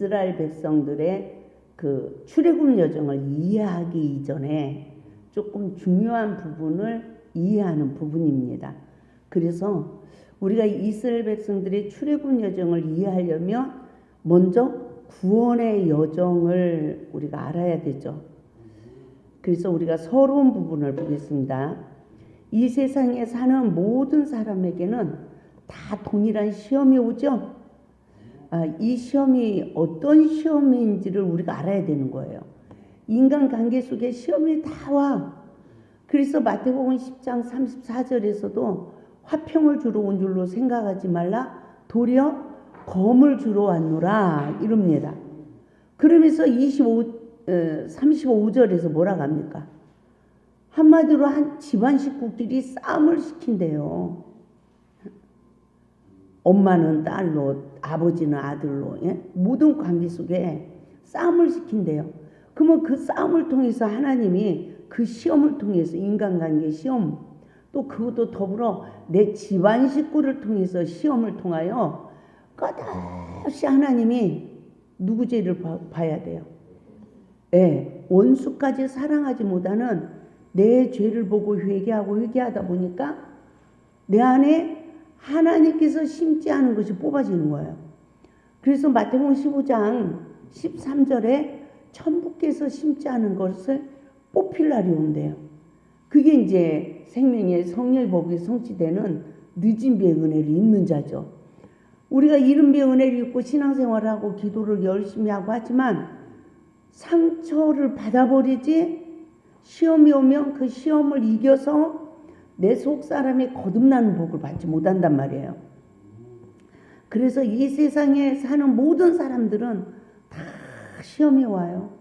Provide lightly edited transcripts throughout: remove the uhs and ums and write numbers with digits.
이스라엘 백성들의 그 출애굽 여정을 이해하기 이전에 조금 중요한 부분을 이해하는 부분입니다. 그래서 우리가 이스라엘 백성들의 출애굽 여정을 이해하려면 먼저 구원의 여정을 우리가 알아야 되죠. 그래서 우리가 서러운 부분을 보겠습니다. 이 세상에 사는 모든 사람에게는 다 동일한 시험이 오죠. 이 시험이 어떤 시험인지를 우리가 알아야 되는 거예요. 인간관계 속에 시험이 다 와. 그래서 마태복음 10장 34절에서도 화평을 주러 온 줄로 생각하지 말라 도리어 검을 주러 왔노라 이럽니다. 그러면서 35절에서 뭐라고 합니까? 한마디로 한 집안 식구끼리 싸움을 시킨대요. 엄마는 딸로, 아버지는 아들로, 모든 관계 속에 싸움을 시킨대요. 그러면 그 싸움을 통해서 하나님이 그 시험을 통해서 인간관계 시험, 또 그것도 더불어 내 집안 식구를 통해서 시험을 통하여 끝없이 하나님이 누구 죄를 봐야 돼요? 원수까지 사랑하지 못하는 내 죄를 보고 회개하다 보니까 내 안에 하나님께서 심지 않은 것이 뽑아지는 거예요. 그래서 마태복음 15장 13절에 천부께서 심지 않은 것을 뽑힐 날이 온대요. 그게 이제 생명의 성령의 법이 성취되는 늦은 비의 은혜를 입는 자죠. 우리가 이른 비의 은혜를 입고 신앙생활을 하고 기도를 열심히 하고 하지만 상처를 받아버리지 시험이 오면 그 시험을 이겨서 내 속사람이 거듭나는 복을 받지 못한단 말이에요. 그래서 이 세상에 사는 모든 사람들은 다 시험이 와요.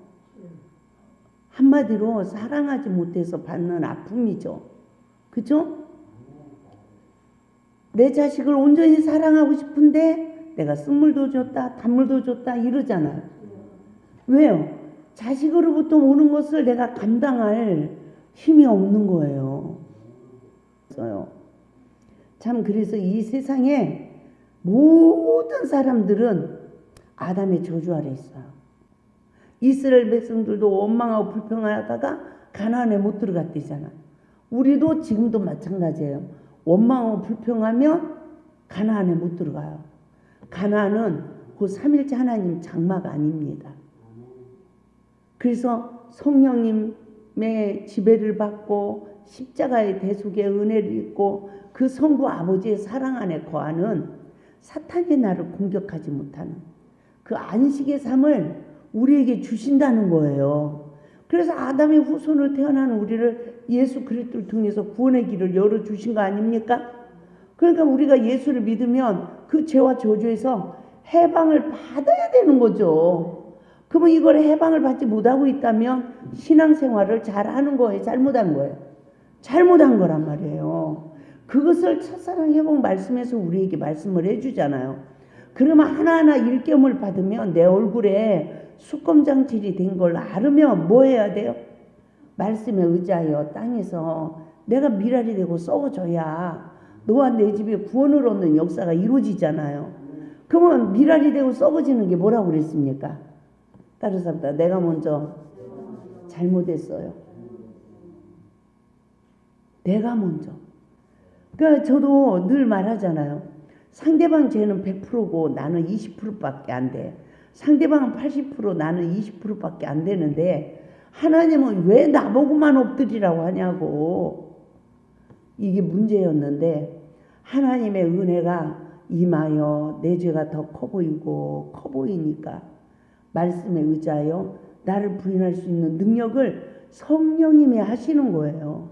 한마디로 사랑하지 못해서 받는 아픔이죠. 그죠? 내 자식을 온전히 사랑하고 싶은데 내가 쓴물도 줬다 단물도 줬다 이러잖아요. 왜요? 자식으로부터 오는 것을 내가 감당할 힘이 없는 거예요. 참 그래서 이 세상에 모든 사람들은 아담의 저주 아래 있어요. 이스라엘 백성들도 원망하고 불평하다가 가나안에 못 들어갔대잖아요. 우리도 지금도 마찬가지예요. 원망하고 불평하면 가나안에 못 들어가요. 가나안은 그 삼일째 하나님 장막 아닙니다. 그래서 성령님의 지배를 받고 십자가의 대속의 은혜를 입고 그 성부 아버지의 사랑 안에 거하는 사탄의 나를 공격하지 못하는 그 안식의 삶을 우리에게 주신다는 거예요. 그래서 아담의 후손을 태어나는 우리를 예수 그리스도를 통해서 구원의 길을 열어주신 거 아닙니까? 그러니까 우리가 예수를 믿으면 그 죄와 저주에서 해방을 받아야 되는 거죠. 그러면 이걸 해방을 받지 못하고 있다면 신앙생활을 잘하는 거예요? 잘못한 거예요? 잘못한 거란 말이에요. 그것을 첫사랑 회복 말씀에서 우리에게 말씀을 해주잖아요. 그러면 하나하나 일깨움을 받으면 내 얼굴에 수검장칠이 된 걸 알으면 뭐 해야 돼요? 말씀에 의지하여 땅에서 내가 미랄이 되고 썩어져야 너와 내 집에 구원을 얻는 역사가 이루어지잖아요. 그러면 미랄이 되고 썩어지는 게 뭐라고 그랬습니까? 다른 사람들 내가 먼저 잘못했어요. 내가 먼저. 그러니까 저도 늘 말하잖아요. 상대방 죄는 100%고 나는 20%밖에 안 돼. 상대방은 80% 나는 20%밖에 안 되는데 하나님은 왜 나보고만 엎드리라고 하냐고. 이게 문제였는데 하나님의 은혜가 임하여 내 죄가 더 커 보이니까 말씀에 의지하여 나를 부인할 수 있는 능력을 성령님이 하시는 거예요.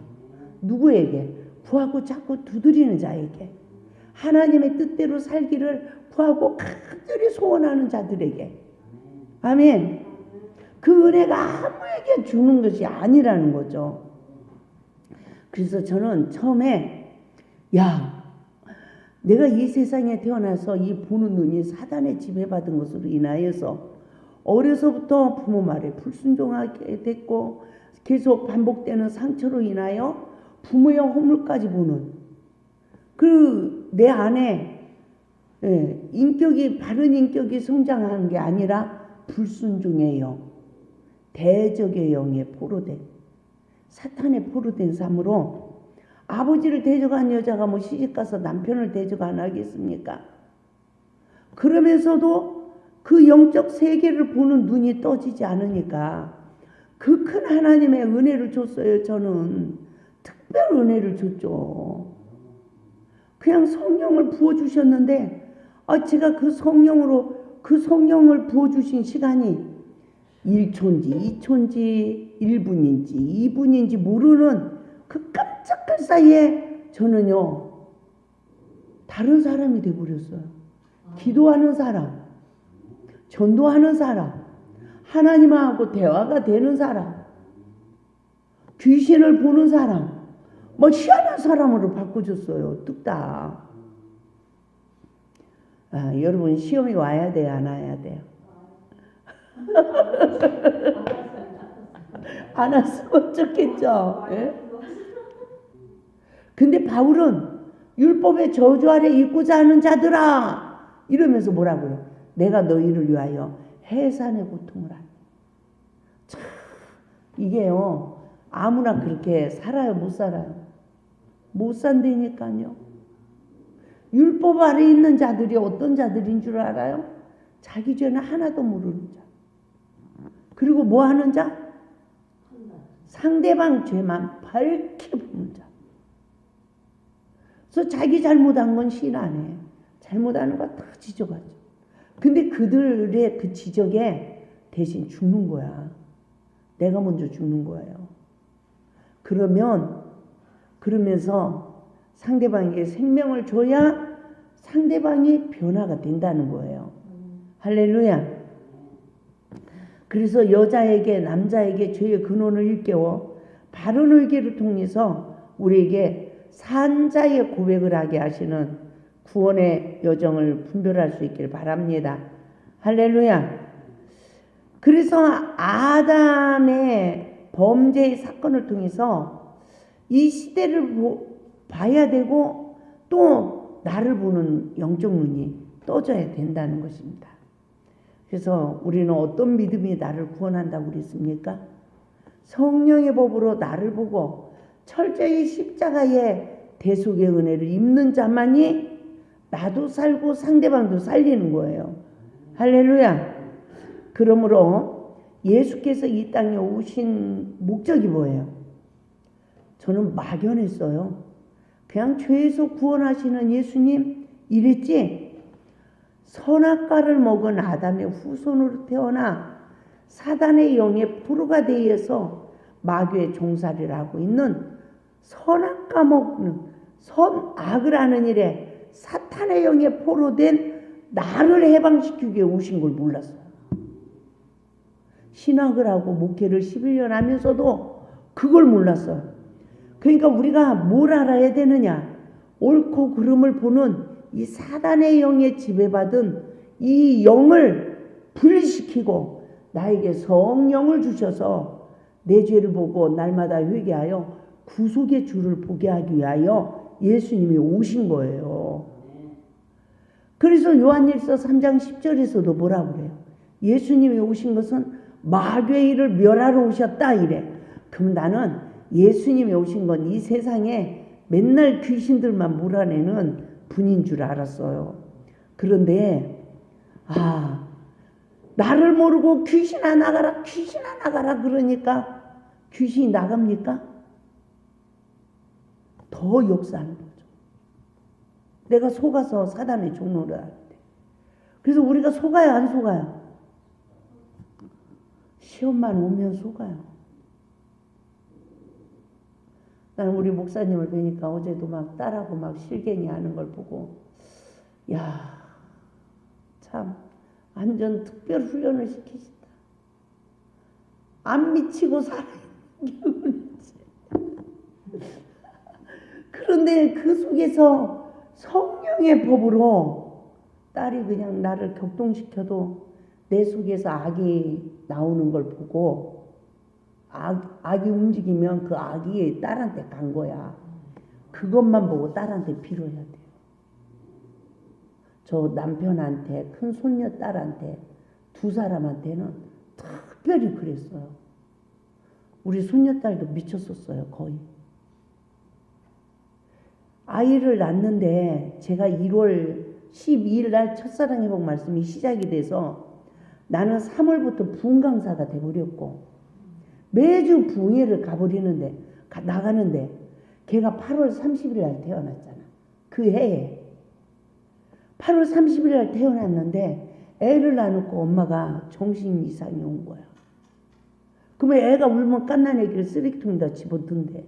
누구에게? 구하고 자꾸 두드리는 자에게. 하나님의 뜻대로 살기를 구하고 간절히 소원하는 자들에게. 아멘. 그 은혜가 아무에게 주는 것이 아니라는 거죠. 그래서 저는 처음에 내가 이 세상에 태어나서 이 보는 눈이 사단의 지배받은 것으로 인하여서 어려서부터 부모 말에 불순종하게 됐고 계속 반복되는 상처로 인하여 부모의 허물까지 보는 내 안에 인격이 바른 인격이 성장하는 게 아니라 불순종의 영, 대적의 영에 포로된, 사탄의 포로된 삶으로 아버지를 대적한 여자가 뭐 시집가서 남편을 대적 안 하겠습니까? 그러면서도 그 영적 세계를 보는 눈이 떠지지 않으니까 그 큰 하나님의 은혜를 줬어요. 저는 특별 은혜를 줬죠. 그냥 성령을 부어주셨는데 제가 그 성령을 부어주신 시간이 1초인지 2초인지 1분인지 2분인지 모르는 그 깜짝할 사이에 저는요 다른 사람이 돼버렸어요. 기도하는 사람, 전도하는 사람, 하나님하고 대화가 되는 사람, 귀신을 보는 사람, 뭐 희한한 사람으로 바꿔줬어요. 뚝딱. 여러분 시험이 와야 돼요, 안 와야 돼요? 안 왔으면 좋겠죠. 예? 근데 바울은 율법의 저주 아래 있고자 하는 자들아 이러면서 뭐라고요? 내가 너희를 위하여 해산의 고통을 하니. 참 이게요 아무나 그렇게 살아요? 못 살아요? 못 산다니까요. 율법 아래 있는 자들이 어떤 자들인 줄 알아요? 자기 죄는 하나도 모르는 자. 그리고 뭐 하는 자? 상대방 죄만 밝게 보는 자. 그래서 자기 잘못한 건 신 안 해. 잘못하는 거 다 지적하죠. 근데 그들의 그 지적에 대신 죽는 거야. 내가 먼저 죽는 거예요. 그러면서 상대방에게 생명을 줘야 상대방이 변화가 된다는 거예요. 할렐루야. 그래서 여자에게 남자에게 죄의 근원을 일깨워 바른 의계를 통해서 우리에게 산자의 고백을 하게 하시는 구원의 여정을 분별할 수 있길 바랍니다. 할렐루야. 그래서 아담의 범죄의 사건을 통해서 이 시대를 봐야 되고 또 나를 보는 영적 눈이 떠져야 된다는 것입니다. 그래서 우리는 어떤 믿음이 나를 구원한다고 그랬습니까? 성령의 법으로 나를 보고 철저히 십자가의 대속의 은혜를 입는 자만이 나도 살고 상대방도 살리는 거예요. 할렐루야. 그러므로 예수께서 이 땅에 오신 목적이 뭐예요? 저는 막연했어요. 그냥 죄에서 구원하시는 예수님 이랬지? 선악과를 먹은 아담의 후손으로 태어나 사단의 영의 포로가 되어서 마귀의 종살이를 하고 있는 선악과 먹는 선악을 하는 일에 사탄의 영에 포로된 나를 해방시키기 위해 오신 걸 몰랐어요. 신학을 하고 목회를 11년 하면서도 그걸 몰랐어요. 그러니까 우리가 뭘 알아야 되느냐? 옳고 그름을 보는 이 사단의 영에 지배받은 이 영을 분리시키고 나에게 성령을 주셔서 내 죄를 보고 날마다 회개하여 구속의 주를 보게 하기 위하여 예수님이 오신 거예요. 그래서 요한일서 3장 10절에서도 뭐라고 그래요? 예수님이 오신 것은 마귀의 일을 멸하러 오셨다 이래. 그럼 나는 예수님이 오신 건 이 세상에 맨날 귀신들만 몰아내는 분인 줄 알았어요. 그런데 나를 모르고 귀신아 나가라 귀신아 나가라 그러니까 귀신이 나갑니까? 더 역사하는 거죠. 내가 속아서 사단의 종로를 할 때. 그래서 우리가 속아요 안 속아요? 시험만 오면 속아요. 나는 우리 목사님을 뵈니까 어제도 막 딸하고 막 실갱이 하는 걸 보고 참 완전 특별 훈련을 시키신다. 안 미치고 살아있는 경우는지. 그런데 그 속에서 성령의 법으로 딸이 그냥 나를 격동시켜도 내 속에서 악이 나오는 걸 보고 악이 움직이면 그 악이 딸한테 간 거야. 그것만 보고 딸한테 빌어야 돼요. 저 남편한테 큰 손녀 딸한테 두 사람한테는 특별히 그랬어요. 우리 손녀딸도 미쳤었어요. 거의. 아이를 낳는데 제가 1월 12일 날 첫사랑 회복 말씀이 시작이 돼서 나는 3월부터 부흥 강사가 돼버렸고 매주 부흥회를 가버리는데 나가는데 걔가 8월 30일 날 태어났잖아. 그 해에 8월 30일 날 태어났는데 애를 낳고 엄마가 정신 이상이 온 거야. 그러면 애가 울면 갓난 애기를 쓰레기통에다 집어넣는데.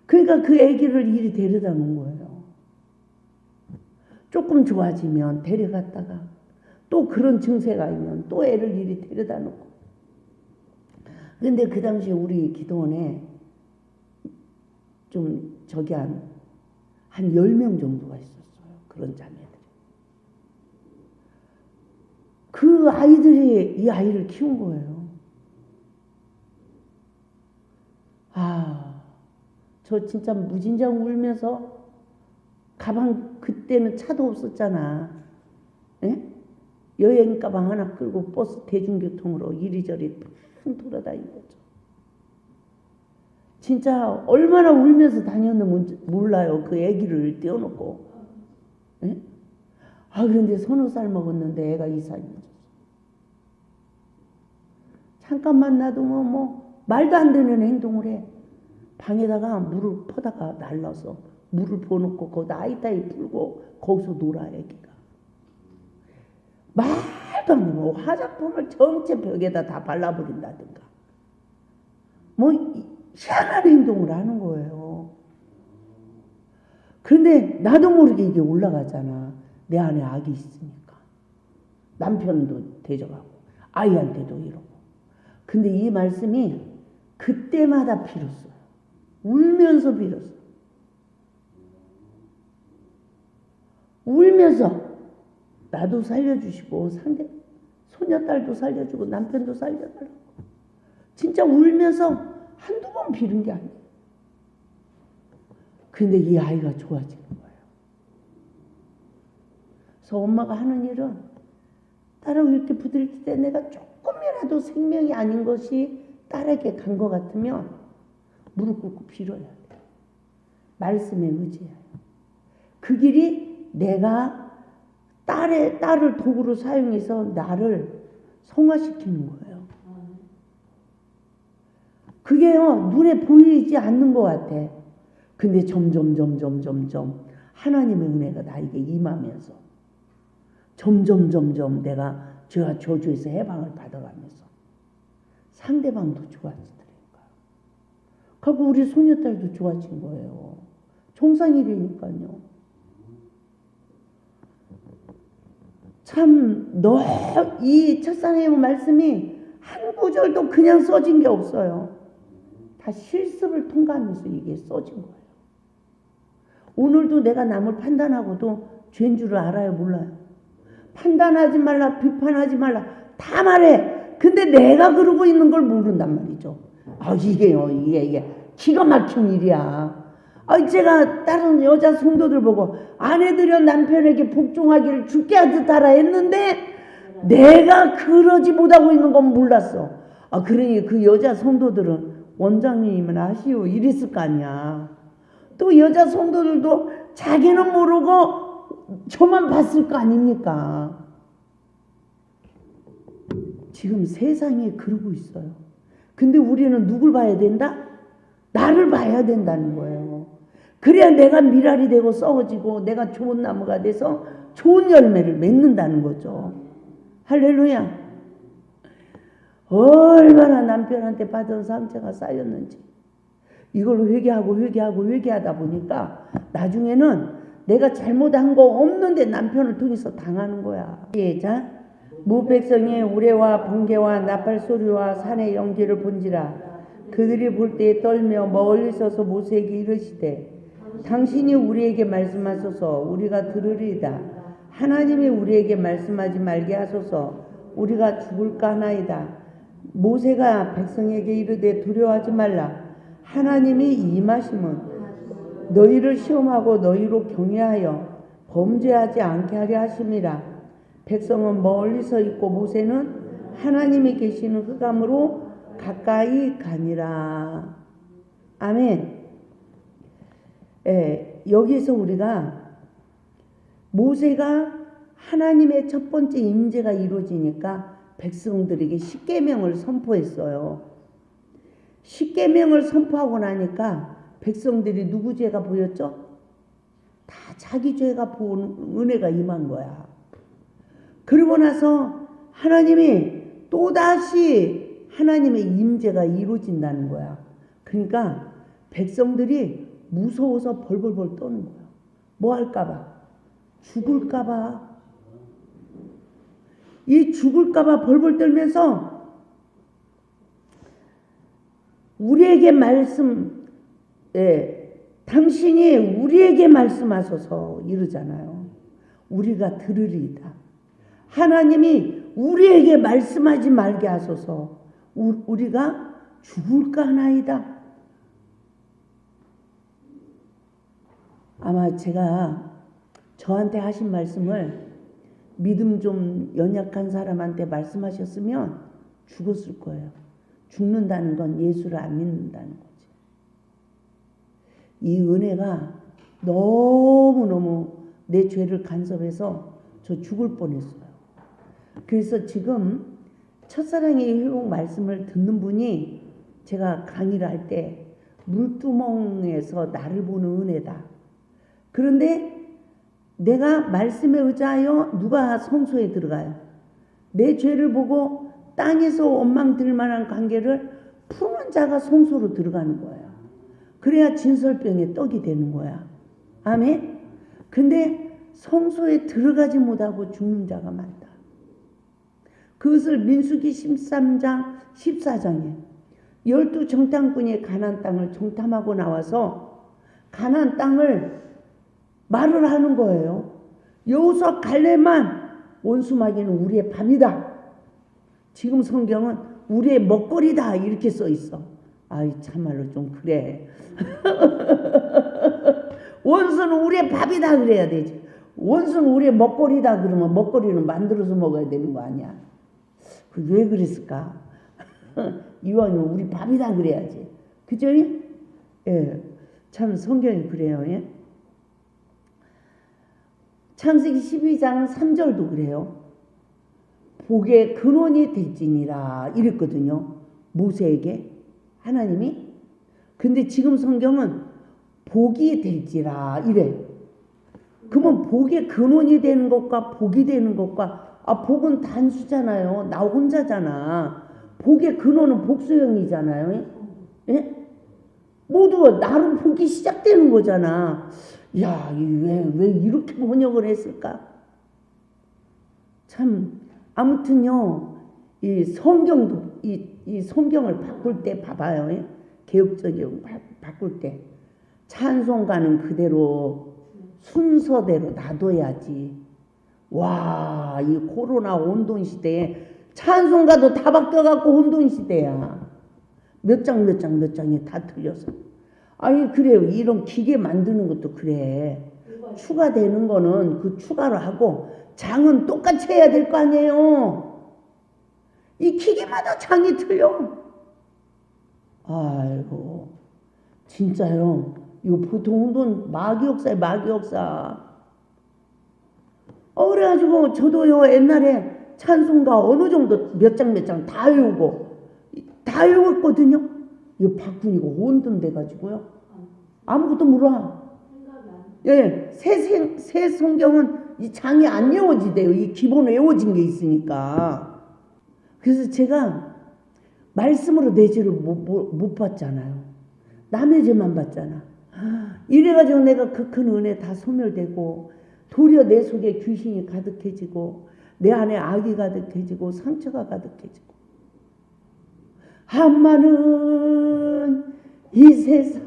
그러니까 그 애기를 이리 데려다 놓은 거예요. 조금 좋아지면 데려갔다가 또 그런 증세가 있면 또 애를 이리 데려다 놓고. 근데 그 당시에 우리 기도원에 좀 저기 한 10명 정도가 있었어요. 그런 자매들이. 그 아이들이 이 아이를 키운 거예요. 저 진짜 무진장 울면서 가방 그때는 차도 없었잖아. 에? 여행 가방 하나 끌고 버스 대중교통으로 이리저리 팡 돌아다닌 거죠. 진짜 얼마나 울면서 다녔는지 몰라요. 그 아기를 떼어놓고. 에? 그런데 서너 살 먹었는데 애가 이상해졌어. 잠깐만 놔두면 뭐 말도 안 되는 행동을 해. 방에다가 물을 퍼다가 날라서 물을 부어놓고 거기다 아이따이 풀고 거기서 놀아 애기가. 말도 안 되고 화장품을 전체 벽에다 다 발라버린다든가 뭐 희한한 행동을 하는 거예요. 그런데 나도 모르게 이게 올라가잖아. 내 안에 악이 있으니까. 남편도 대적하고 아이한테도 이러고. 근데 이 말씀이 그때마다 빌었어요. 울면서 빌었어요. 울면서 나도 살려주시고 상대 소녀딸도 살려주고 남편도 살려달라고. 진짜 울면서 한두 번 빌은 게 아니에요. 근데 이 아이가 좋아지는 거예요. 그래서 엄마가 하는 일은 딸하고 이렇게 부딪힐 때 내가 조금이라도 생명이 아닌 것이 딸에게 간 것 같으면 무릎 꿇고 빌어야 돼요. 말씀에 의지해요. 그 길이 내가 딸을 도구로 사용해서 나를 성화시키는 거예요. 그게요, 눈에 보이지 않는 것 같아. 근데 점점 하나님의 은혜가 나에게 임하면서 점점 제가 저주에서 해방을 받아가면서 상대방도 좋아지더라고요. 그리고 우리 소녀딸도 좋아진 거예요. 종상일이니까요. 참, 이 첫사랑의 말씀이 한 구절도 그냥 써진 게 없어요. 다 실습을 통과하면서 이게 써진 거예요. 오늘도 내가 남을 판단하고도 죄인 줄을 알아요, 몰라요? 판단하지 말라, 비판하지 말라, 다 말해. 근데 내가 그러고 있는 걸 모른단 말이죠. 이게 기가 막힌 일이야. 제가 다른 여자 성도들 보고 아내들여 남편에게 복종하기를 주께 하듯 하라 했는데 내가 그러지 못하고 있는 건 몰랐어. 그러니 그 여자 성도들은 원장님은 아시오 이랬을 거 아니야. 또 여자 성도들도 자기는 모르고 저만 봤을 거 아닙니까? 지금 세상이 그러고 있어요. 근데 우리는 누굴 봐야 된다? 나를 봐야 된다는 거예요. 그래야 내가 미랄이 되고 썩어지고 내가 좋은 나무가 돼서 좋은 열매를 맺는다는 거죠. 할렐루야. 얼마나 남편한테 받은 상처가 쌓였는지 이걸 회개하다 보니까 나중에는 내가 잘못한 거 없는데 남편을 통해서 당하는 거야. 자, 무백성의 우레와 번개와 나팔 소리와 산의 연기를 본지라 그들이 볼 때에 떨며 멀리 서서 모세에게 이르시되 당신이 우리에게 말씀하소서 우리가 들으리이다. 하나님이 우리에게 말씀하지 말게 하소서 우리가 죽을까 하나이다. 모세가 백성에게 이르되 두려워하지 말라. 하나님이 임하심은 너희를 시험하고 너희로 경외하여 범죄하지 않게 하려 하심이라. 백성은 멀리서 있고 모세는 하나님이 계시는 흑암으로 가까이 가니라. 아멘. 예, 여기서 우리가 모세가 하나님의 첫 번째 임재가 이루어지니까 백성들에게 십계명을 선포했어요. 십계명을 선포하고 나니까 백성들이 누구 죄가 보였죠? 다 자기 죄가 보는 은혜가 임한 거야. 그러고 나서 하나님이 또다시 하나님의 임재가 이루어진다는 거야. 그러니까 백성들이 무서워서 벌벌벌 떠는 거야. 뭐 할까봐? 죽을까봐. 이 죽을까봐 벌벌 떨면서 우리에게 당신이 우리에게 말씀하소서 이러잖아요. 우리가 들으리이다. 하나님이 우리에게 말씀하지 말게 하소서. 우리가 죽을까 하나이다. 아마 제가 저한테 하신 말씀을 믿음 좀 연약한 사람한테 말씀하셨으면 죽었을 거예요. 죽는다는 건 예수를 안 믿는다는 거지. 이 은혜가 너무너무 내 죄를 간섭해서 저 죽을 뻔했어요. 그래서 지금 첫사랑의 회복 말씀을 듣는 분이 제가 강의를 할 때 물두멍에서 나를 보는 은혜다. 그런데 내가 말씀에 의지하여 누가 성소에 들어가요? 내 죄를 보고 땅에서 원망 들 만한 관계를 푸는 자가 성소로 들어가는 거예요. 그래야 진설병의 떡이 되는 거야. 아멘? 근데 성소에 들어가지 못하고 죽는 자가 많다. 그것을 민수기 13장 14장에 12 정탐꾼이 가나안 땅을 정탐하고 나와서 가나안 땅을 말을 하는 거예요. 여호수아 갈렙만 원수마귀는 우리의 밥이다. 지금 성경은 우리의 먹거리다 이렇게 써 있어. 아이 참말로 좀 그래. 원수는 우리의 밥이다 그래야 되지. 원수는 우리의 먹거리다 그러면 먹거리는 만들어서 먹어야 되는 거 아니야. 왜 그랬을까? 이왕이면 우리 밥이다 그래야지. 그죠? 예, 참 성경이 그래요. 예? 창세기 12장 3절도 그래요. 복의 근원이 될지니라 이랬거든요. 모세에게 하나님이. 근데 지금 성경은 복이 될지라 이래. 그러면 복의 근원이 되는 것과 복이 되는 것과 복은 단수잖아요. 나 혼자잖아. 복의 근원은 복수형이잖아요. 예? 모두 나로 복이 시작되는 거잖아. 야, 왜 이렇게 번역을 했을까? 참 아무튼요. 이 성경도 이 성경을 바꿀 때 봐봐요. 예? 개혁적으로 바꿀 때 찬송가는 그대로 순서대로 놔둬야지. 와, 이 코로나 혼돈 시대에 찬송가도 다 바뀌어갖고 혼돈 시대야. 몇 장이 다 틀려서. 아니 그래요. 이런 기계 만드는 것도 그래. 추가되는 거는 그 추가로 하고 장은 똑같이 해야 될 거 아니에요. 이 기계마다 장이 틀려. 아이고 진짜요. 이거 보통 혼돈 마귀역사예요. 마귀역사. 그래가지고 저도요 옛날에 찬송가 어느 정도 몇 장 다 외웠거든요. 이거 바꾸니까 혼돈 돼가지고요. 아무것도 몰라. 예, 새 성경은 이 장이 안 외워지대요. 이 기본 외워진 게 있으니까. 그래서 제가 말씀으로 내 죄를 못 봤잖아요. 남의 죄만 봤잖아. 이래가지고 내가 그 큰 은혜 다 소멸되고 도리어 내 속에 귀신이 가득해지고 내 안에 악이 가득해지고 상처가 가득해지고 한마는 이 세상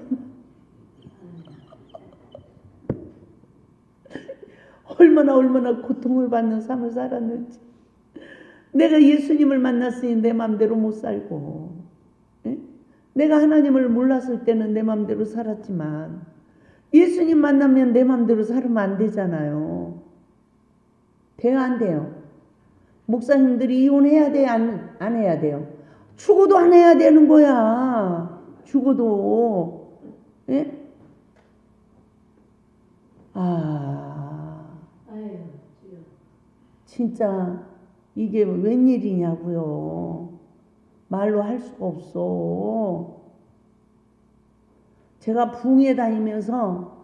얼마나 고통을 받는 삶을 살았는지. 내가 예수님을 만났으니 내 맘대로 못 살고, 예? 내가 하나님을 몰랐을 때는 내 맘대로 살았지만 예수님 만나면 내 맘대로 살면 안 되잖아요. 돼요 안 돼요? 목사님들이 이혼해야 돼? 안 해야 돼요? 죽어도 안 해야 되는 거야. 죽어도. 예? 진짜 이게 웬일이냐고요. 말로 할 수가 없어. 제가 부흥회 다니면서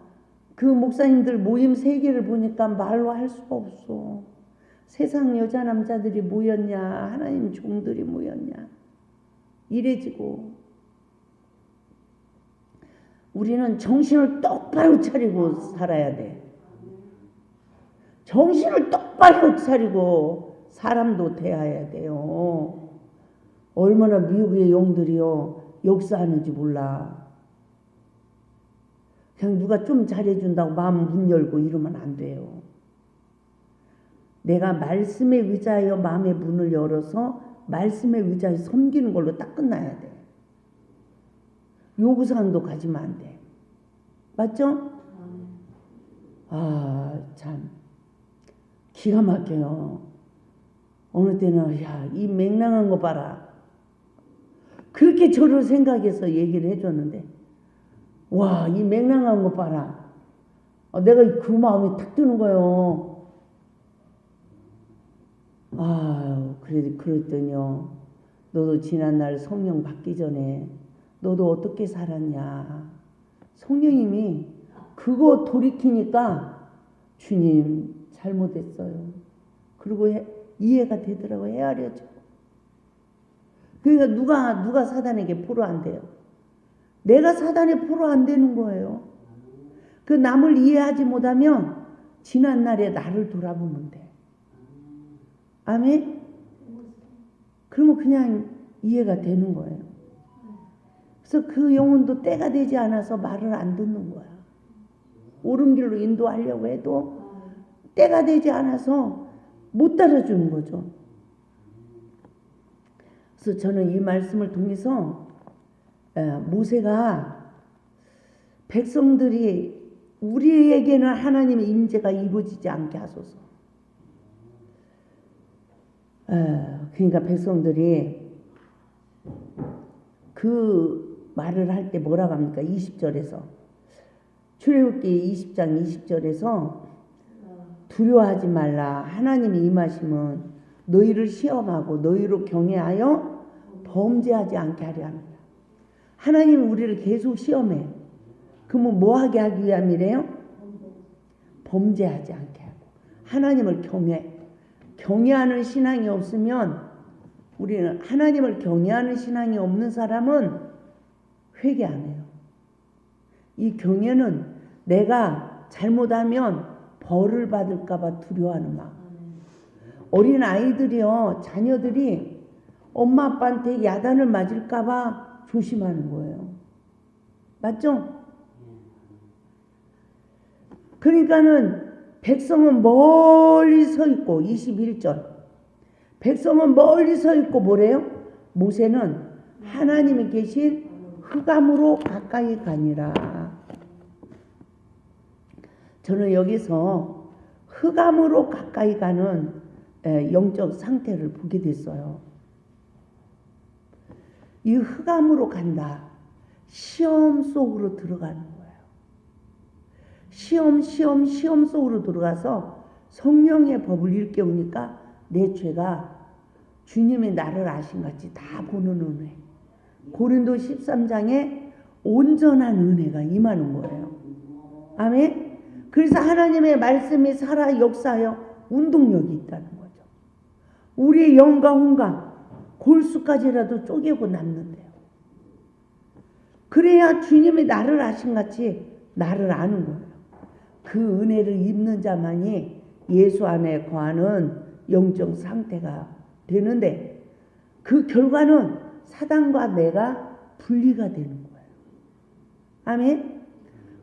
그 목사님들 모임 세계를 보니까 말로 할 수가 없어. 세상 여자 남자들이 모였냐, 하나님 종들이 모였냐, 이래지고. 우리는 정신을 똑바로 차리고 살아야 돼. 정신을 똑바로 차리고 사람도 대해야 돼요. 얼마나 미국의 용들이요 역사하는지 몰라. 그냥 누가 좀 잘해준다고 마음 문 열고 이러면 안 돼요. 내가 말씀에 의지하여 마음의 문을 열어서 말씀에 의지하여 섬기는 걸로 딱 끝나야 돼. 요구사항도 가지면 안 돼. 맞죠? 참 기가 막혀요. 어느 때는 이 맹랑한 거 봐라. 그렇게 저를 생각해서 얘기를 해줬는데 이 맹랑한 거 봐라. 내가 그 마음이 탁 드는 거예요. 그랬더니요. 너도 지난날 성령 받기 전에 너도 어떻게 살았냐. 성령님이 그거 돌이키니까 주님 잘못했어요. 그리고 이해가 되더라고요. 헤아려져. 그러니까 누가 사단에게 포로 안 돼요. 내가 사단에 포로 안 되는 거예요. 그 남을 이해하지 못하면 지난날에 나를 돌아보면 돼. 아멘? 그러면 그냥 이해가 되는 거예요. 그래서 그 영혼도 때가 되지 않아서 말을 안 듣는 거야. 옳은 길로 인도하려고 해도 때가 되지 않아서 못 따라주는 거죠. 그래서 저는 이 말씀을 통해서 모세가 백성들이 우리에게는 하나님의 임재가 이루어지지 않게 하소서. 그러니까 백성들이 그 말을 할 때 뭐라고 합니까? 20절에서 출애굽기 20장 20절에서 두려워하지 말라. 하나님이 임하심은 너희를 시험하고 너희로 경외하여 범죄하지 않게 하려 합니다. 하나님이 우리를 계속 시험해. 그러면 뭐 하게 하기 위함이래요? 범죄하지 않게 하고. 하나님을 경외하는 신앙이 없으면 우리는 하나님을 경외하는 신앙이 없는 사람은 회개 안 해요. 이 경외는 내가 잘못하면 벌을 받을까 봐 두려워하는 마음. 어린 아이들이요, 자녀들이 엄마 아빠한테 야단을 맞을까 봐 조심하는 거예요. 맞죠? 그러니까는 백성은 멀리 서 있고 21절 백성은 멀리 서 있고 뭐래요? 모세는 하나님이 계신 흑암으로 가까이 가니라. 저는 여기서 흑암으로 가까이 가는 영적 상태를 보게 됐어요. 이 흑암으로 간다. 시험 속으로 들어가는 거예요. 시험 속으로 들어가서 성령의 법을 일깨우니까 내 죄가 주님이 나를 아신 같이 다 보는 은혜. 고린도 13장에 온전한 은혜가 임하는 거예요. 아멘. 그래서 하나님의 말씀이 살아 역사하여 운동력이 있다는 거죠. 우리의 영과 혼과 골수까지라도 쪼개고 남는데요. 그래야 주님이 나를 아신 같이 나를 아는 거예요. 그 은혜를 입는 자만이 예수 안에 거하는 영적 상태가 되는데 그 결과는 사단과 내가 분리가 되는 거예요. 아멘.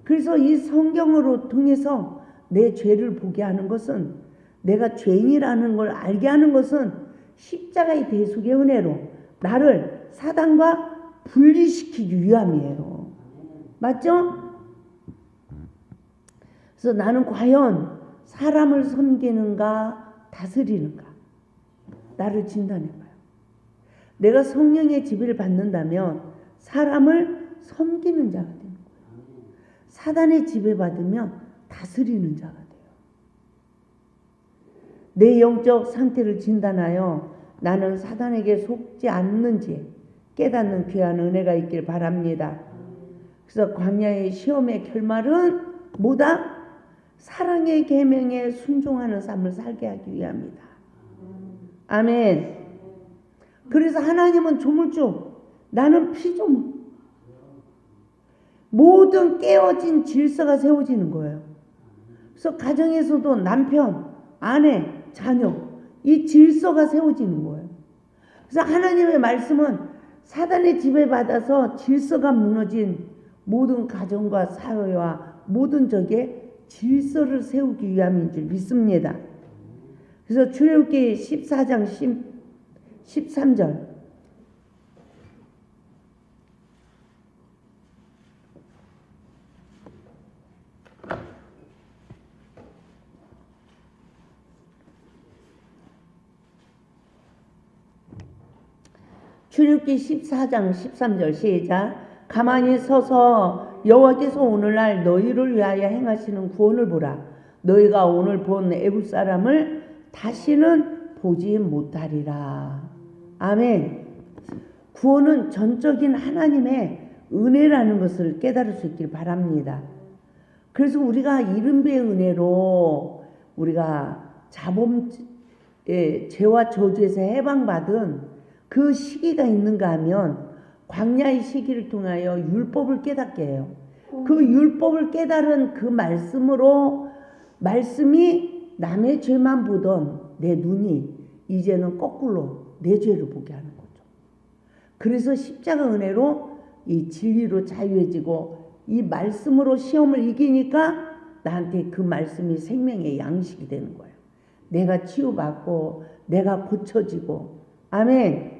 그래서 이 성경으로 통해서 내 죄를 보게 하는 것은, 내가 죄인이라는 걸 알게 하는 것은 십자가의 대속의 은혜로 나를 사단과 분리시키기 위함이에요. 맞죠? 그래서 나는 과연 사람을 섬기는가 다스리는가? 나를 진단해봐요. 내가 성령의 지배를 받는다면 사람을 섬기는 자가 되는 거예요. 사단의 지배받으면 다스리는 자가 돼요. 내 영적 상태를 진단하여 나는 사단에게 속지 않는지 깨닫는 귀한 은혜가 있길 바랍니다. 그래서 광야의 시험의 결말은 뭐다? 사랑의 계명에 순종하는 삶을 살게 하기 위함이다. 아멘. 그래서 하나님은 조물주, 나는 피조물. 모든 깨어진 질서가 세워지는 거예요. 그래서 가정에서도 남편, 아내, 자녀, 이 질서가 세워지는 거예요. 그래서 하나님의 말씀은 사단의 지배받아서 질서가 무너진 모든 가정과 사회와 모든 적에 질서를 세우기 위함인 줄 믿습니다. 그래서 출애굽기 14장 13절 출애굽기 14장 13절 시작. 가만히 서서 여호와께서 오늘날 너희를 위하여 행하시는 구원을 보라. 너희가 오늘 본 애굽 사람을 다시는 보지 못하리라. 아멘. 구원은 전적인 하나님의 은혜라는 것을 깨달을 수 있길 바랍니다. 그래서 우리가 이른배의 은혜로 우리가 죄와 저주에서 해방받은 그 시기가 있는가 하면 광야의 시기를 통하여 율법을 깨닫게 해요. 그 율법을 깨달은 그 말씀으로 말씀이 남의 죄만 보던 내 눈이 이제는 거꾸로 내 죄를 보게 하는 거죠. 그래서 십자가 은혜로 이 진리로 자유해지고 이 말씀으로 시험을 이기니까 나한테 그 말씀이 생명의 양식이 되는 거예요. 내가 치유받고 내가 고쳐지고 아멘.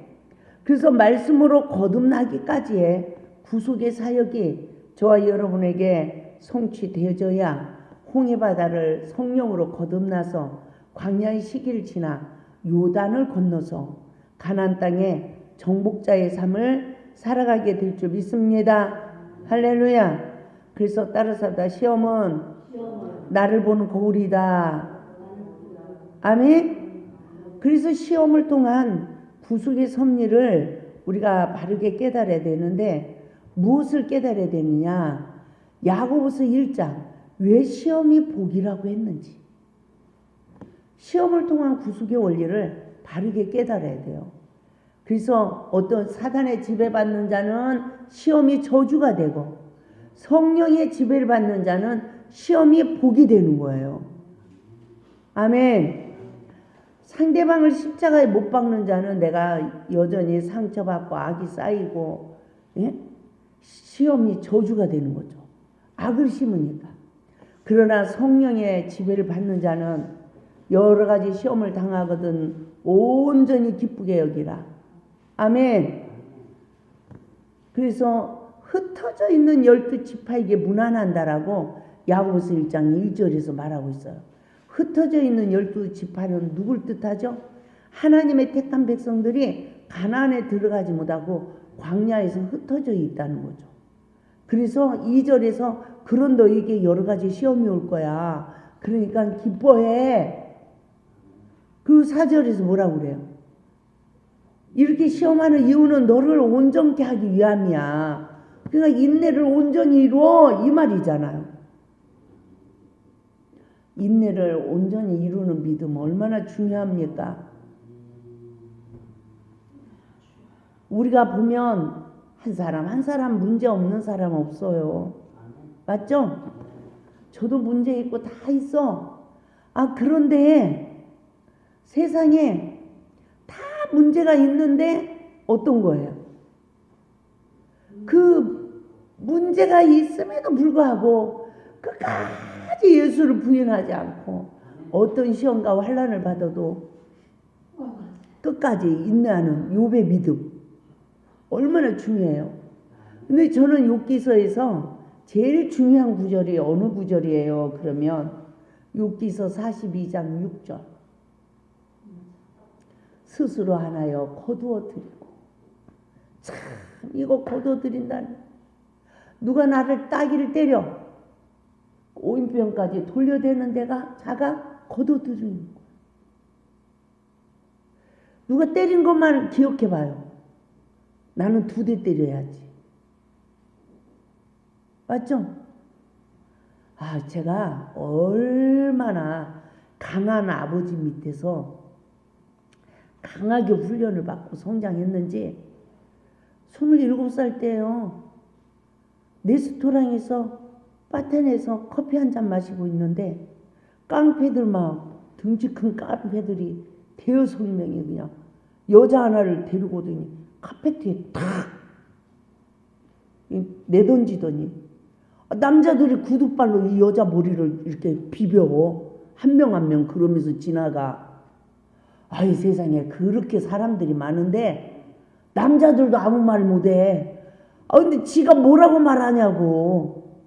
그래서 말씀으로 거듭나기까지의 구속의 사역이 저와 여러분에게 성취되어져야 홍해바다를 성령으로 거듭나서 광야의 시기를 지나 요단을 건너서 가나안 땅에 정복자의 삶을 살아가게 될 줄 믿습니다. 할렐루야. 그래서 따라서다 시험은 나를 보는 거울이다. 아멘. 그래서 시험을 통한 구속의 섭리를 우리가 바르게 깨달아야 되는데 무엇을 깨달아야 되느냐? 야고보서 1장 왜 시험이 복이라고 했는지 시험을 통한 구속의 원리를 바르게 깨달아야 돼요. 그래서 어떤 사단의 지배받는 자는 시험이 저주가 되고 성령의 지배를 받는 자는 시험이 복이 되는 거예요. 아멘. 상대방을 십자가에 못 박는 자는 내가 여전히 상처받고 악이 쌓이고 시험이 저주가 되는 거죠. 악을 심으니까. 그러나 성령의 지배를 받는 자는 여러 가지 시험을 당하거든 온전히 기쁘게 여기라. 아멘. 그래서 흩어져 있는 12지파에게 무난한다라고 야고보서 1장 1절에서 말하고 있어요. 흩어져 있는 12지파는 누굴 뜻하죠? 하나님의 택한 백성들이 가나안에 들어가지 못하고 광야에서 흩어져 있다는 거죠. 그래서 2절에서 그런 너에게 여러 가지 시험이 올 거야. 그러니까 기뻐해. 그리고 4절에서 뭐라고 그래요? 이렇게 시험하는 이유는 너를 온전케 하기 위함이야. 그러니까 인내를 온전히 이루어 이 말이잖아요. 인내를 온전히 이루는 믿음 얼마나 중요합니까? 우리가 보면 한 사람 문제 없는 사람 없어요. 맞죠? 저도 문제 있고 다 있어. 그런데 세상에 다 문제가 있는데 어떤 거예요? 그 문제가 있음에도 불구하고 끝까지 예수를 부인하지 않고 어떤 시험과 환난을 받아도 끝까지 인내하는 욥의 믿음 얼마나 중요해요. 근데 저는 욥기서에서 제일 중요한 구절이 어느 구절이에요? 그러면 욥기서 42장 6절 스스로 하나여 거두어 드리고. 참 이거 거두어 드린다니. 누가 나를 따귀를 때려 오인병까지 돌려대는 데가 자가 거두어 드리는 거야. 누가 때린 것만 기억해봐요. 나는 2대 때려야지. 맞죠? 아, 제가 얼마나 강한 아버지 밑에서 강하게 훈련을 받고 성장했는지 27살 때요. 레스토랑에서 바텐에서 커피 한 잔 마시고 있는데 깡패들 막 등치 큰 깡패들이 대여섯 명이 그냥 여자 하나를 데리고 오더니 카페트에 탁 내던지더니 남자들이 구두발로 이 여자 머리를 이렇게 비벼 한 명 한 명 그러면서 지나가. 아이 세상에 그렇게 사람들이 많은데 남자들도 아무 말 못해. 아 근데 지가 뭐라고 말하냐고.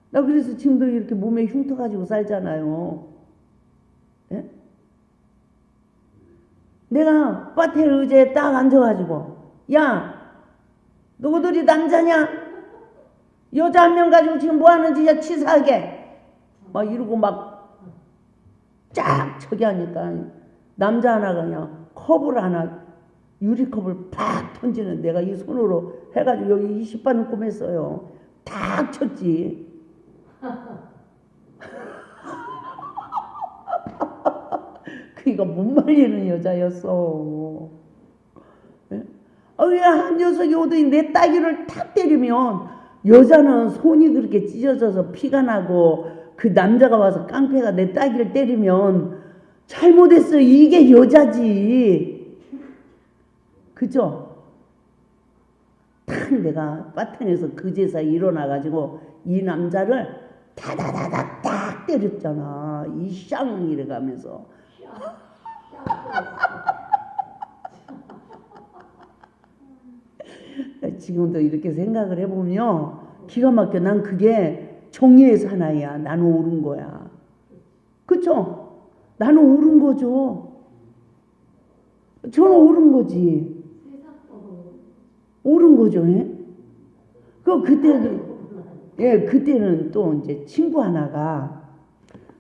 나 그래서 지금도 이렇게 몸에 흉터 가지고 살잖아요. 예? 내가 바텔 의자에 딱 앉아가지고 야 너희들이 남자냐? 여자 한 명 가지고 지금 뭐하는지 야 치사하게 막 이러고 막 쫙 저기 하니까 남자 하나가 그냥 컵을 하나 유리컵을 팍 던지는 내가 이 손으로 해가지고 여기 20반을 꼬맸어요. 탁 쳤지. 그니까 못 말리는 여자였어. 예? 한 녀석이 오더니 내 따귀를 탁 때리면 여자는 손이 그렇게 찢어져서 피가 나고 그 남자가 와서 깡패가 내 따귀를 때리면 잘못했어. 이게 여자지. 그죠? 탁 내가 바텐에서 그제서 일어나가지고 이 남자를 다다다닥 딱 때렸잖아. 이 쌍 이래가면서. 지금도 이렇게 생각을 해보면 기가 막혀. 난 그게 정의의 사나이야. 나는 옳은 거야. 그쵸? 나는 옳은 거죠. 저는 옳은 거지. 옳은 거죠. 예? 그때는 또 이제 친구 하나가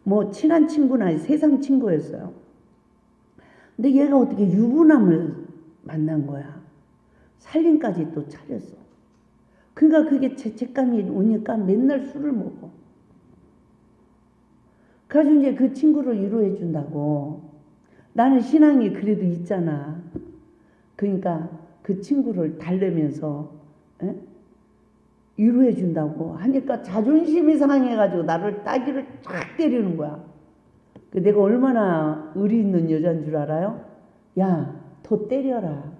뭐 친한 친구나 세상 친구였어요. 근데 얘가 어떻게 유부남을 만난 거야. 살림까지 또 차렸어. 그러니까 그게 죄책감이 오니까 맨날 술을 먹어. 그래가지고 이제 그 친구를 위로해 준다고. 나는 신앙이 그래도 있잖아. 그러니까 그 친구를 달래면서 위로해 준다고 하니까 자존심이 상해가지고 나를 따귀를 쫙 때리는 거야. 내가 얼마나 의리 있는 여자인 줄 알아요? 야, 더 때려라.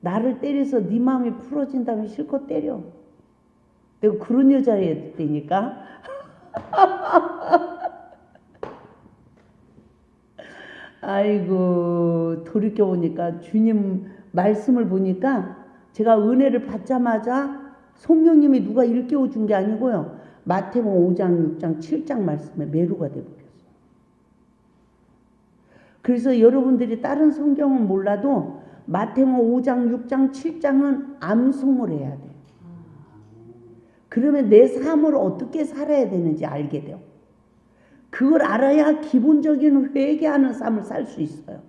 나를 때려서 네 마음이 풀어진다면 실컷 때려. 내가 그런 여자였다니까. 아이고 돌이켜보니까 주님 말씀을 보니까 제가 은혜를 받자마자 성령님이 누가 일깨워 준 게 아니고요. 마태복음 5장, 6장, 7장 말씀에 매료가 되어버렸어요. 그래서 여러분들이 다른 성경은 몰라도 마태복음 5장, 6장, 7장은 암송을 해야 돼요. 그러면 내 삶을 어떻게 살아야 되는지 알게 돼요. 그걸 알아야 기본적인 회개하는 삶을 살 수 있어요.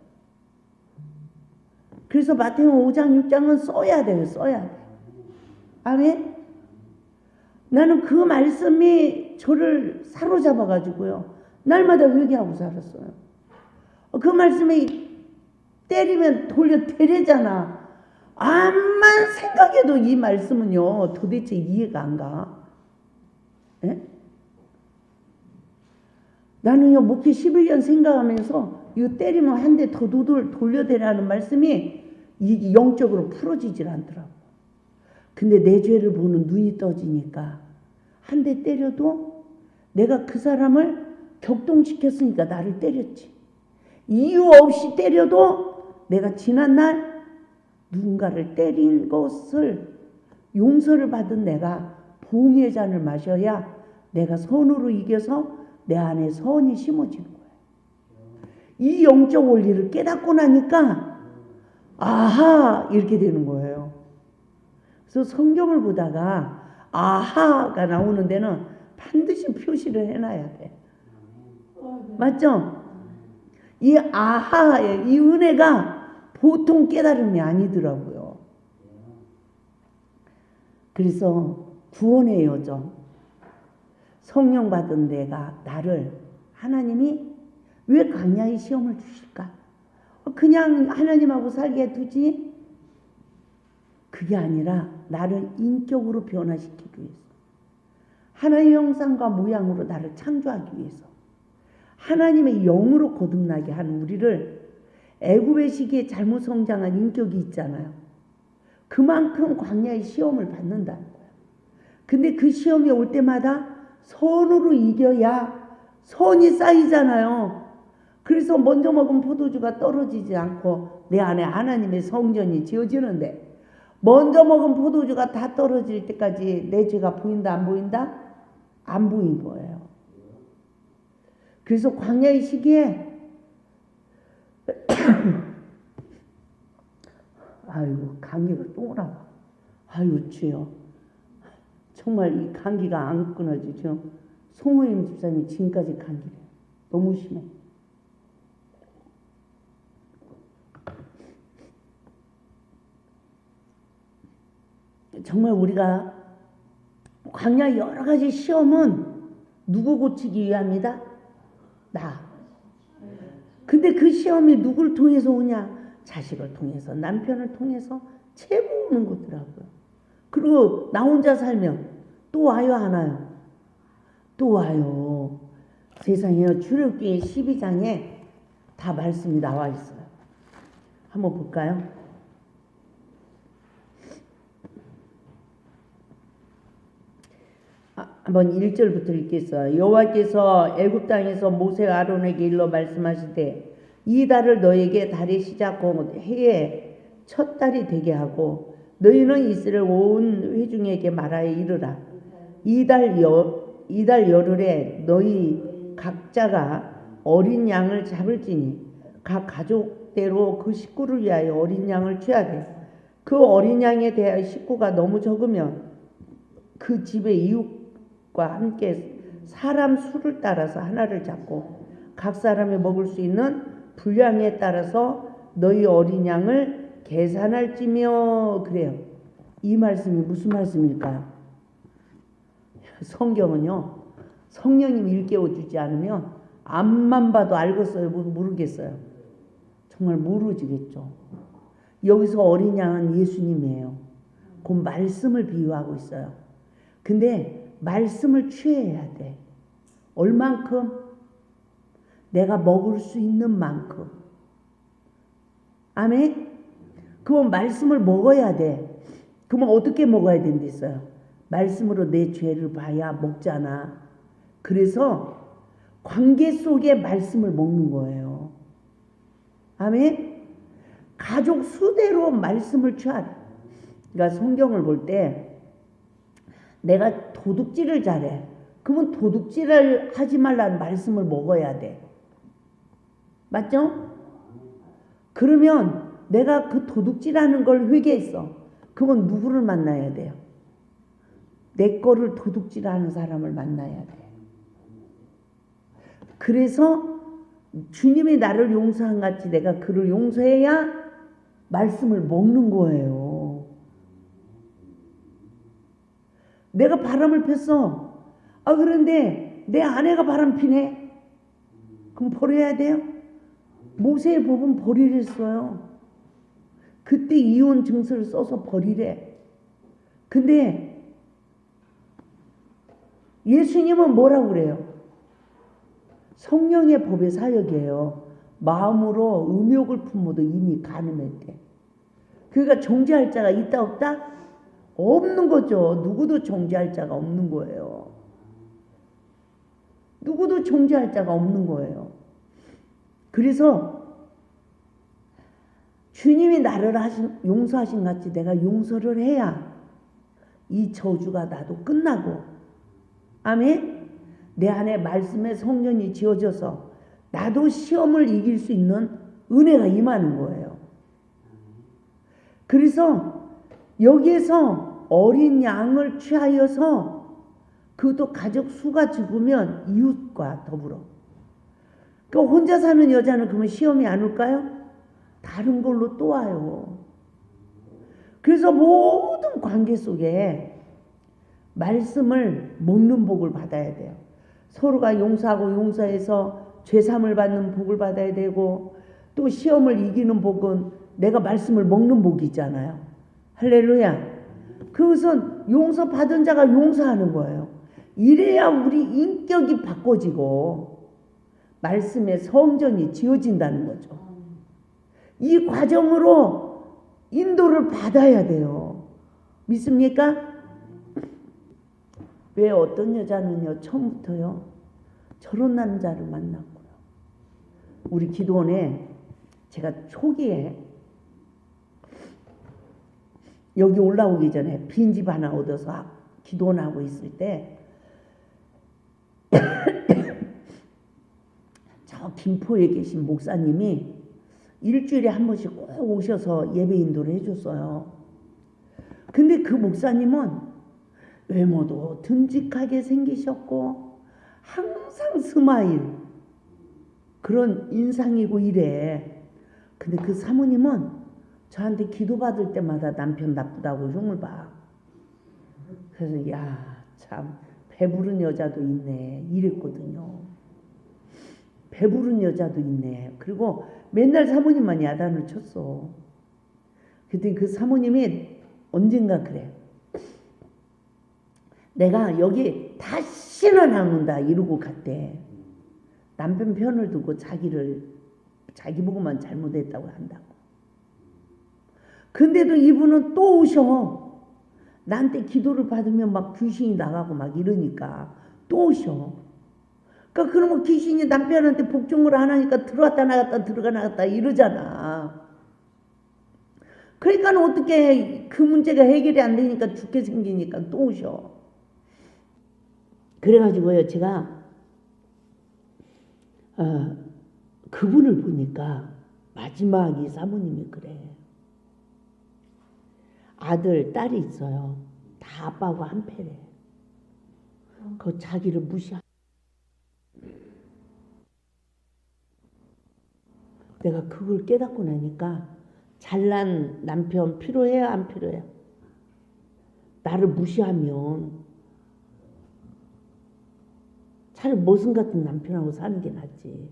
그래서 마태복음 5장, 6장은 써야 돼요. 써야 돼요. 아멘? 나는 그 말씀이 저를 사로잡아가지고요. 날마다 회개하고 살았어요. 그 말씀이 때리면 돌려 때리잖아. 암만 생각해도 이 말씀은요. 도대체 이해가 안 가. 예? 나는요. 목회 11년 생각하면서 이거 때리면 한 대 더 돌려대라는 말씀이 이 영적으로 풀어지질 않더라고. 근데 내 죄를 보는 눈이 떠지니까 한 대 때려도 내가 그 사람을 격동시켰으니까 나를 때렸지. 이유 없이 때려도 내가 지난날 누군가를 때린 것을 용서를 받은 내가 보응의 잔을 마셔야 내가 선으로 이겨서 내 안에 선이 심어지는 거예요. 이 영적 원리를 깨닫고 나니까 아하 이렇게 되는 거예요. 그래서 성경을 보다가 아하가 나오는 데는 반드시 표시를 해놔야 돼. 맞죠? 이 아하의 이 은혜가 보통 깨달음이 아니더라고요. 그래서 구원의 여정, 성령 받은 내가 나를 하나님이 왜 광야의 시험을 주실까? 그냥 하나님하고 살게 두지? 그게 아니라 나를 인격으로 변화시키기 위해서, 하나님의 형상과 모양으로 나를 창조하기 위해서, 하나님의 영으로 거듭나게 하는 우리를, 애굽의 시기에 잘못 성장한 인격이 있잖아요. 그만큼 광야의 시험을 받는다는 거예요. 근데 그 시험이 올 때마다 선으로 이겨야 선이 쌓이잖아요. 그래서 먼저 먹은 포도주가 떨어지지 않고 내 안에 하나님의 성전이 지어지는데, 먼저 먹은 포도주가 다 떨어질 때까지 내 죄가 보인다 안 보인다? 안 보인 거예요. 그래서 광야의 시기에 아이고 감기가 또 나와. 아유 주여, 정말 이 감기가 안 끊어지죠. 송호임 집사님 지금까지 감기래요. 너무 심해. 정말 우리가 광야 여러 가지 시험은 누구 고치기 위함이다? 나. 근데 그 시험이 누굴 통해서 오냐? 자식을 통해서, 남편을 통해서 최고 오는 거더라고요. 그리고 나 혼자 살면 또 와요, 안 와요? 또 와요. 세상에 출애굽기 12장에 다 말씀이 나와 있어요. 한번 볼까요? 한번 1절부터 읽겠어요. 여호와께서 애굽 땅에서 모세와 아론에게 일러 말씀하시되, 이 달을 너에게 달의 시작 곧 해의 첫 달이 되게 하고, 너희는 이스라엘 온 회중에게 말하여 이르라. 이 달 열흘에 너희 각자가 어린 양을 잡을지니 각 가족대로 그 식구를 위하여 어린 양을 취하되, 그 어린 양에 대하여 식구가 너무 적으면 그 집의 이웃과 함께 사람 수를 따라서 하나를 잡고 각 사람이 먹을 수 있는 분량에 따라서 너희 어린 양을 계산할지며. 그래요. 이 말씀이 무슨 말씀일까요? 성경은요, 성령님이 일깨워주지 않으면 앞만 봐도 알겠어요? 모르겠어요? 정말 모르지겠죠. 여기서 어린 양은 예수님이에요. 그 말씀을 비유하고 있어요. 근데 말씀을 취해야 돼. 얼만큼? 내가 먹을 수 있는 만큼. 아멘? 그건 말씀을 먹어야 돼. 그러면 어떻게 먹어야 된댔어요? 말씀으로 내 죄를 봐야 먹잖아. 그래서 관계 속에 말씀을 먹는 거예요. 아멘? 가족 수대로 말씀을 취하라. 그러니까 성경을 볼 때 내가 도둑질을 잘해. 그러면 도둑질을 하지 말라는 말씀을 먹어야 돼. 맞죠? 그러면 내가 그 도둑질하는 걸 회개했어. 그건 누구를 만나야 돼요? 내 거를 도둑질하는 사람을 만나야 돼. 그래서 주님이 나를 용서한 같이 내가 그를 용서해야 말씀을 먹는 거예요. 내가 바람을 폈어. 그런데 내 아내가 바람 피네. 그럼 버려야 돼요? 모세의 법은 버리랬어요. 그때 이혼 증서를 써서 버리래. 근데 예수님은 뭐라고 그래요? 성령의 법의 사역이에요. 마음으로 음욕을 품어도 이미 가늠했대. 그러니까 정죄할 자가 있다 없다? 없는 거죠. 누구도 정죄할 자가 없는 거예요. 누구도 정죄할 자가 없는 거예요. 그래서 주님이 나를 용서하신 같이 내가 용서를 해야 이 저주가 나도 끝나고, 아멘? 내 안에 말씀의 성전이 지어져서 나도 시험을 이길 수 있는 은혜가 임하는 거예요. 그래서 여기에서 어린 양을 취하여서 그것도 가족 수가 적으면 이웃과 더불어. 그러니까 혼자 사는 여자는 그러면 시험이 안 올까요? 다른 걸로 또 와요. 그래서 모든 관계 속에 말씀을 먹는 복을 받아야 돼요. 서로가 용서하고 용서해서 죄사함을 받는 복을 받아야 되고, 또 시험을 이기는 복은 내가 말씀을 먹는 복이잖아요. 할렐루야. 그것은 용서받은 자가 용서하는 거예요. 이래야 우리 인격이 바꿔지고 말씀의 성전이 지어진다는 거죠. 이 과정으로 인도를 받아야 돼요. 믿습니까? 왜 어떤 여자는요, 처음부터요, 저런 남자를 만났고요. 우리 기도원에 제가 초기에 여기 올라오기 전에 빈집 하나 얻어서 기도원 하고 있을 때 저 김포에 계신 목사님이 일주일에 한 번씩 꼭 오셔서 예배 인도를 해줬어요. 근데 그 목사님은 외모도 듬직하게 생기셨고 항상 스마일, 그런 인상이고 이래. 근데 그 사모님은 저한테 기도받을 때마다 남편 나쁘다고 흉을 봐. 그래서 야, 참 배부른 여자도 있네 이랬거든요. 배부른 여자도 있네. 그리고 맨날 사모님만 야단을 쳤어. 그랬더니 그 사모님이 언젠가 그래. 내가 여기 다시는 안 온다 이러고 갔대. 남편 편을 두고 자기 보고만 잘못했다고 한다고. 근데도 이분은 또 오셔. 나한테 기도를 받으면 막 귀신이 나가고 막 이러니까 또 오셔. 그러니까 그러면 귀신이 남편한테 복종을 안 하니까 들어왔다 나갔다 들어가 나갔다 이러잖아. 그러니까 어떻게 그 문제가 해결이 안 되니까 죽게 생기니까 또 오셔. 그래가지고요, 제가 그분을 보니까 마지막 이 사모님이 그래. 아들, 딸이 있어요. 다 아빠하고 한패래. 그 자기를 무시하. 내가 그걸 깨닫고 나니까 잘난 남편 필요해요, 안 필요해요? 나를 무시하면 차라리 머슴 같은 남편하고 사는 게 낫지.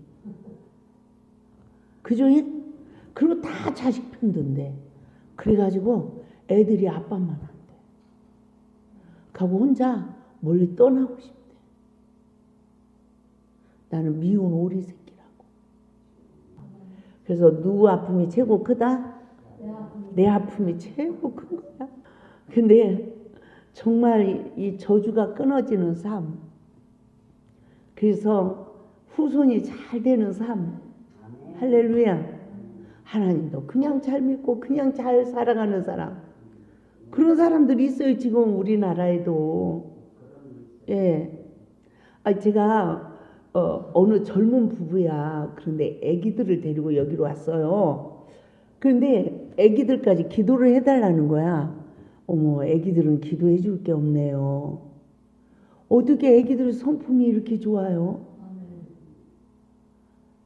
그죠? 그리고 다 자식 편든데. 그래가지고 애들이 아빠만 한대. 가고 혼자 멀리 떠나고 싶대. 나는 미운 오리 새끼라고. 그래서 누구 아픔이 최고 크다? 내 아픔이 최고 큰 거야. 근데 정말 이 저주가 끊어지는 삶, 그래서 후손이 잘 되는 삶, 할렐루야. 하나님도 그냥 잘 믿고 그냥 잘 살아가는 사람, 그런 사람들이 있어요 지금 우리나라에도. 예. 제가 어느 젊은 부부야. 그런데 아기들을 데리고 여기로 왔어요. 그런데 아기들까지 기도를 해달라는 거야. 어머, 아기들은 기도해 줄 게 없네요. 어떻게 아기들 성품이 이렇게 좋아요?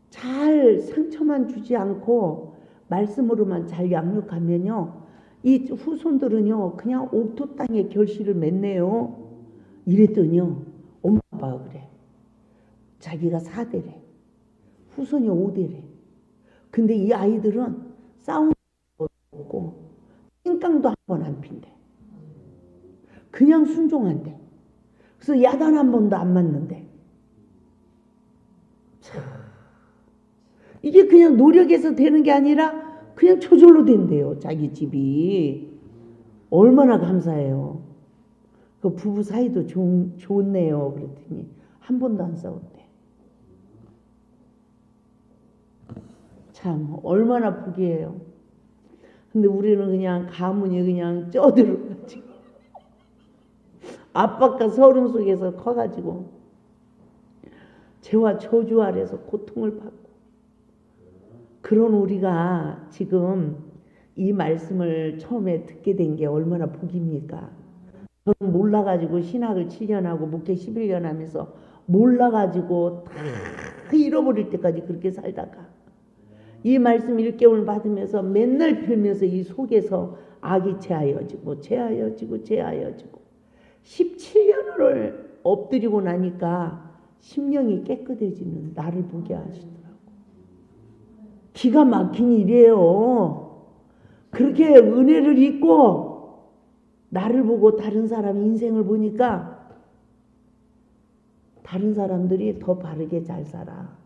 잘 상처만 주지 않고 말씀으로만 잘 양육하면요, 이 후손들은요 그냥 옥토 땅에 결실을 맺네요. 이랬더니요, 엄마 아빠가 그래. 자기가 4대래. 후손이 5대래. 근데 이 아이들은 싸운 거 없고 띵깡도 한 번 안 핀대. 그냥 순종한대. 그래서 야단 한 번도 안 맞는데. 참, 이게 그냥 노력해서 되는 게 아니라 그냥 저절로 된대요. 자기 집이. 얼마나 감사해요. 그 부부 사이도 좋네요. 그랬더니 한 번도 안 싸웠대. 참 얼마나 복이에요. 근데 우리는 그냥 가문이 그냥 쪄들어가지고 압박과 서름 속에서 커가지고 죄와 저주 아래서 고통을 받고, 그런 우리가 지금 이 말씀을 처음에 듣게 된 게 얼마나 복입니까? 저는 몰라가지고 신학을 7년 하고 목회 11년 하면서 몰라가지고 다 잃어버릴 때까지 그렇게 살다가 이 말씀 일깨움을 받으면서 맨날 빌면서 이 속에서 악이 제하여지고 17년을 엎드리고 나니까 심령이 깨끗해지는 나를 보게 하시더라고. 기가 막힌 일이에요. 그렇게 은혜를 입고 나를 보고 다른 사람 인생을 보니까 다른 사람들이 더 바르게 잘 살아.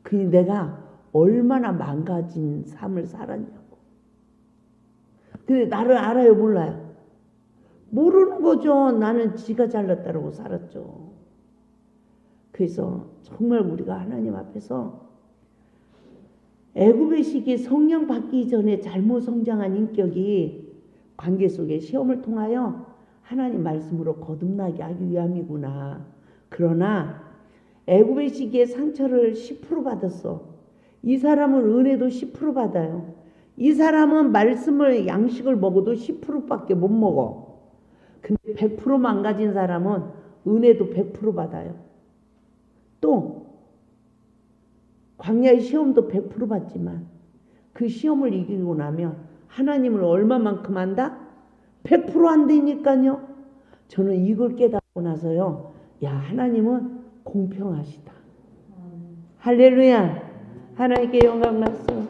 그 내가 얼마나 망가진 삶을 살았냐고. 근데 나를 알아요, 몰라요? 모르는 거죠. 나는 지가 잘났다고 살았죠. 그래서 정말 우리가 하나님 앞에서 애굽의 시기에 성령 받기 전에 잘못 성장한 인격이 관계 속에 시험을 통하여 하나님 말씀으로 거듭나게 하기 위함이구나. 그러나 애굽의 시기에 상처를 10% 받았어. 이 사람은 은혜도 10% 받아요. 이 사람은 말씀을 양식을 먹어도 10%밖에 못 먹어. 근데 100% 망가진 사람은 은혜도 100% 받아요. 또 광야의 시험도 100% 받지만 그 시험을 이기고 나면 하나님을 얼마만큼 안다? 100% 안되니까요. 저는 이걸 깨닫고 나서요, 야, 하나님은 공평하시다. 할렐루야. 하나님께 영광 말씀.